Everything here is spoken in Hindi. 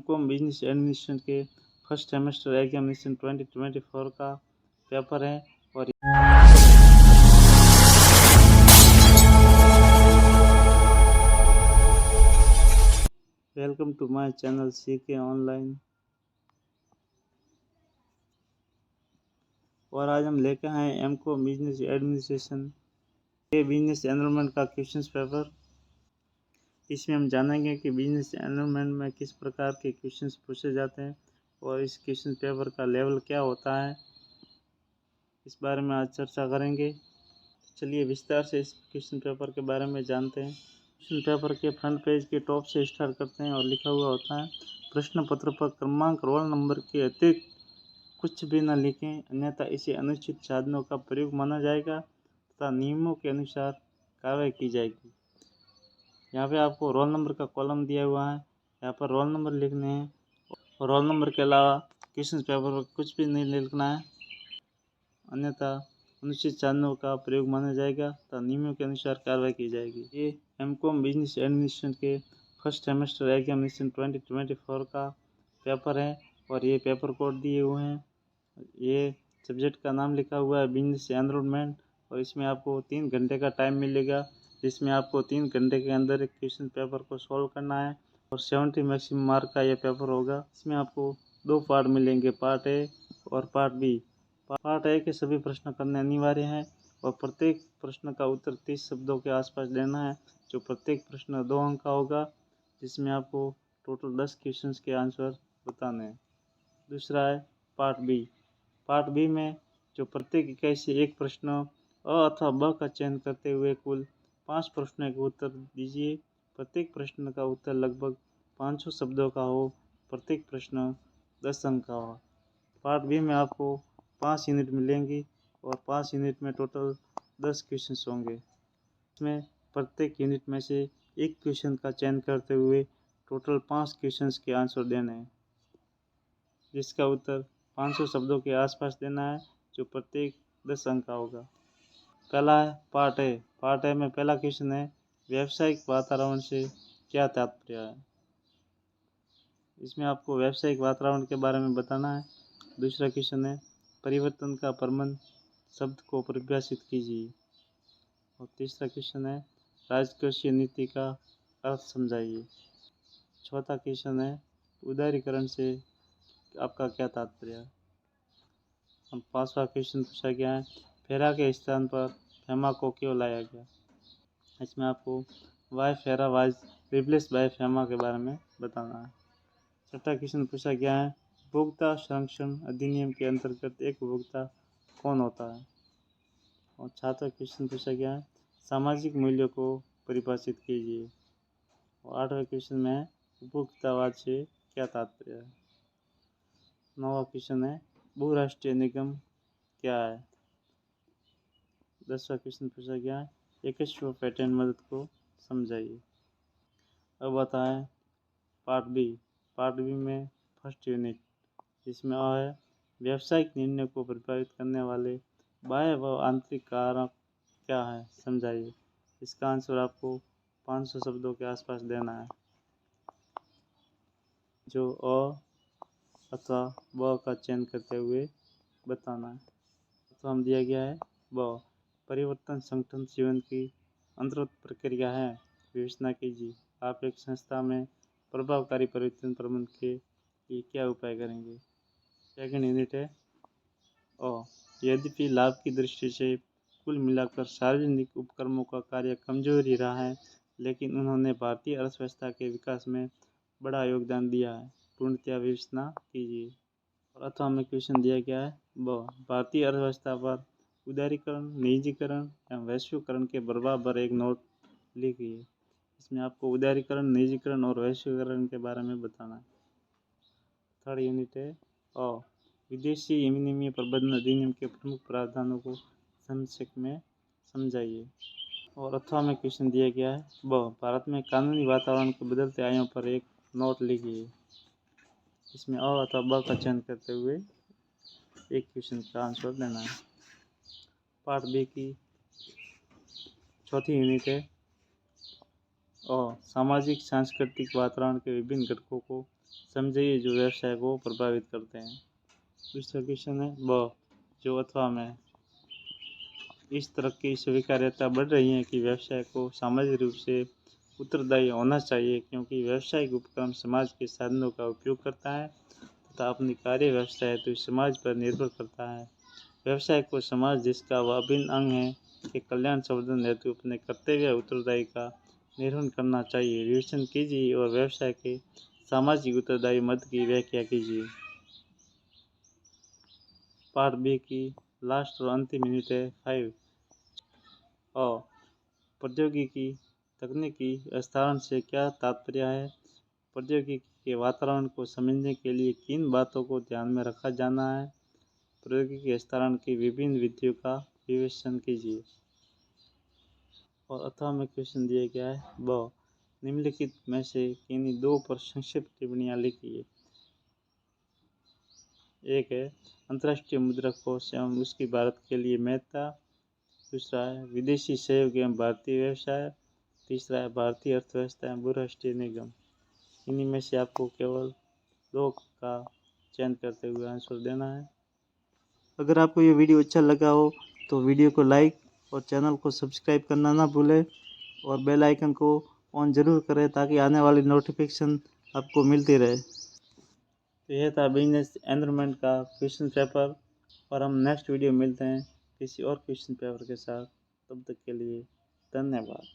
एमकॉम बिजनेस एडमिनिस्ट्रेशन के फर्स्ट सेमेस्टर एग्जामिनेशन 2024 का पेपर है। और welcome to my channel CK online. और आज हम लेकर आए एमकॉम बिजनेस एडमिनिस्ट्रेशन के बिजनेस एनरोलमेंट का क्वेश्चन पेपर। इसमें हम जानेंगे कि बिजनेस एनरोलमेंट में किस प्रकार के क्वेश्चंस पूछे जाते हैं और इस क्वेश्चन पेपर का लेवल क्या होता है, इस बारे में आज चर्चा करेंगे। चलिए विस्तार से इस क्वेश्चन पेपर के बारे में जानते हैं। क्वेश्चन पेपर के फ्रंट पेज के टॉप से स्टार्ट करते हैं और लिखा हुआ होता है, प्रश्न पत्र पर क्रमांक रोल नंबर के अतिरिक्त कुछ भी न लिखें, अन्यथा इसे अनुचित साधनों का प्रयोग माना जाएगा तथा नियमों के अनुसार कार्रवाई की जाएगी। यहाँ पे आपको रोल नंबर का कॉलम दिया हुआ है, यहाँ पर रोल नंबर लिखने हैं और रोल नंबर के अलावा क्वेश्चन पेपर पर कुछ भी नहीं लिखना है, अन्यथा अनुचित साधनों का प्रयोग माना जाएगा तथा नियमों के अनुसार कार्रवाई की जाएगी। ये एमकॉम बिजनेस एडमिनिस्ट्रेशन के फर्स्ट सेमेस्टर एग्जामिनेशन 2024 का पेपर है और ये पेपर कोड दिए हुए हैं। ये सब्जेक्ट का नाम लिखा हुआ है बिजनेस एनरोलमेंट और इसमें आपको 3 घंटे का टाइम मिलेगा, जिसमें आपको 3 घंटे के अंदर एक क्वेश्चन पेपर को सॉल्व करना है और 70 मैक्सिमम मार्क का ये पेपर होगा। इसमें आपको 2 पार्ट मिलेंगे, पार्ट ए और पार्ट बी। पार्ट ए के सभी प्रश्न करने अनिवार्य हैं और प्रत्येक प्रश्न का उत्तर 30 शब्दों के आसपास देना है, जो प्रत्येक प्रश्न 2 अंक का होगा, जिसमें आपको टोटल 10 क्वेश्चंस के आंसर बताने हैं। दूसरा है पार्ट बी। पार्ट बी में जो प्रत्येक इकाई से एक प्रश्न अ अथवा ब का चयन करते हुए कुल 5 प्रश्नों के उत्तर दीजिए। प्रत्येक प्रश्न का उत्तर लगभग 500 शब्दों का हो, प्रत्येक प्रश्न 10 अंक का हो। पार्ट बी में आपको 5 यूनिट मिलेंगी और 5 यूनिट में टोटल 10 क्वेश्चंस होंगे। इसमें प्रत्येक यूनिट में से एक क्वेश्चन का चयन करते हुए टोटल 5 क्वेश्चंस के आंसर देने हैं, जिसका उत्तर 500 शब्दों के आसपास देना है, जो प्रत्येक 10 अंक का होगा। पहला है पार्ट ए। पार्ट ए में पहला क्वेश्चन है, व्यावसायिक वातावरण से क्या तात्पर्य है। इसमें आपको व्यावसायिक वातावरण के बारे में बताना है। दूसरा क्वेश्चन है, परिवर्तन का प्रबंध शब्द को परिभाषित कीजिए। और तीसरा क्वेश्चन है, राजकोषीय नीति का अर्थ समझाइए। चौथा क्वेश्चन है, उदारीकरण से आपका क्या तात्पर्य है। और पांचवा क्वेश्चन पूछा गया है, फेरा के स्थान पर फेमा को क्यों लाया गया। इसमें आपको वाई फेरा वाज रिप्लेस बाय फेमा के बारे में बताना है। छठा क्वेश्चन पूछा गया है, उपभोक्ता संरक्षण अधिनियम के अंतर्गत एक उपभोक्ता कौन होता है। और छठा क्वेश्चन पूछा गया है, सामाजिक मूल्यों को परिभाषित कीजिए। और 8वें क्वेश्चन में उपभोक्तावाद से क्या तात्पर्य है। 9वां क्वेश्चन है, बहुराष्ट्रीय निगम क्या है। 10वां क्वेश्चन पूछा गया है, 21वां पेटेंट मदद को समझाइए। अब आता है पार्ट बी। पार्ट बी में फर्स्ट यूनिट, जिसमें अ है, व्यावसायिक निर्णय को प्रभावित करने वाले बाह्य व आंतरिक कारक क्या है, समझाइए। इसका आंसर आपको 500 शब्दों के आसपास देना है, जो अ अथवा ब का चयन करते हुए बताना है। तो हम दिया गया है ब, परिवर्तन संगठन जीवन की अंतर्गत प्रक्रिया है, विवेचना कीजिए। आप एक संस्था में प्रभावकारी परिवर्तन प्रबंधन के लिए क्या उपाय करेंगे। सेकंड यूनिट है अ, यद्यपि लाभ की दृष्टि से कुल मिलाकर सार्वजनिक उपक्रमों का कार्य कमजोर ही रहा है, लेकिन उन्होंने भारतीय अर्थव्यवस्था के विकास में बड़ा योगदान दिया है, पूर्णतया विवेचना कीजिए। और अथवा में क्वेश्चन दिया गया है ब, भारतीय अर्थव्यवस्था पर उदारीकरण, निजीकरण या वैश्वीकरण के प्रभाव पर एक नोट लिखिए। इसमें आपको उदारीकरण, निजीकरण और वैश्वीकरण के बारे में बताना है। थर्ड यूनिट है अ, विदेशी विनिमय प्रबंधन अधिनियम के प्रमुख प्रावधानों को संक्षेप में समझाइए। और अथवा में क्वेश्चन दिया गया है ब, भारत में कानूनी वातावरण के बदलते आयामों पर एक नोट लिखिए। इसमें अ अथवा ब का चयन करते हुए एक क्वेश्चन का आंसर देना है। पार्ट बी की चौथी यूनिट है और सामाजिक सांस्कृतिक वातावरण के विभिन्न घटकों को समझिए जो व्यवसाय को प्रभावित करते हैं। दूसरा क्वेश्चन है ब जो अथवा में इस तरह की स्वीकार्यता बढ़ रही है कि व्यवसाय को सामाजिक रूप से उत्तरदायी होना चाहिए, क्योंकि व्यावसायिक उपक्रम समाज के साधनों का उपयोग करता है तथा अपनी कार्य व्यवस्था हेतु समाज पर निर्भर करता है। व्यवसाय को समाज जिसका वह अभिन्न अंग है के कल्याण संवर्धन हेतु अपने कर्तव्य उत्तरदायी का निर्वहन करना चाहिए। विवेचन कीजिए और व्यवसाय के सामाजिक उत्तरदायी मद की व्याख्या कीजिए। पार्ट बी की लास्ट और अंतिम यूनिट है 5 और प्रौद्योगिकी तकनीकी हस्तांतरण से क्या तात्पर्य है। प्रौद्योगिकी के वातावरण को समझने के लिए किन बातों को ध्यान में रखा जाना है। प्रौद्योगिकी हस्तांतरण की विभिन्न विधियों का विवेचन कीजिए। और अथवा में क्वेश्चन दिया गया है ब निम्नलिखित में से किन्हीं दो पर संक्षिप्त टिप्पणियां लिखिए। एक है अंतर्राष्ट्रीय मुद्रा कोष एवं उसकी भारत के लिए महत्ता। दूसरा है विदेशी सहयोग एवं भारतीय व्यवसाय। तीसरा है भारतीय अर्थव्यवस्था एवं बहुराष्ट्रीय निगम। इन्हीं में से आपको केवल दो का चयन करते हुए आंसर देना है। अगर आपको ये वीडियो अच्छा लगा हो तो वीडियो को लाइक और चैनल को सब्सक्राइब करना ना भूलें और बेल आइकन को ऑन ज़रूर करें ताकि आने वाली नोटिफिकेशन आपको मिलती रहे। तो यह था बिजनेस एनवायरनमेंट का क्वेश्चन पेपर और हम नेक्स्ट वीडियो मिलते हैं किसी और क्वेश्चन पेपर के साथ। तब तक के लिए धन्यवाद।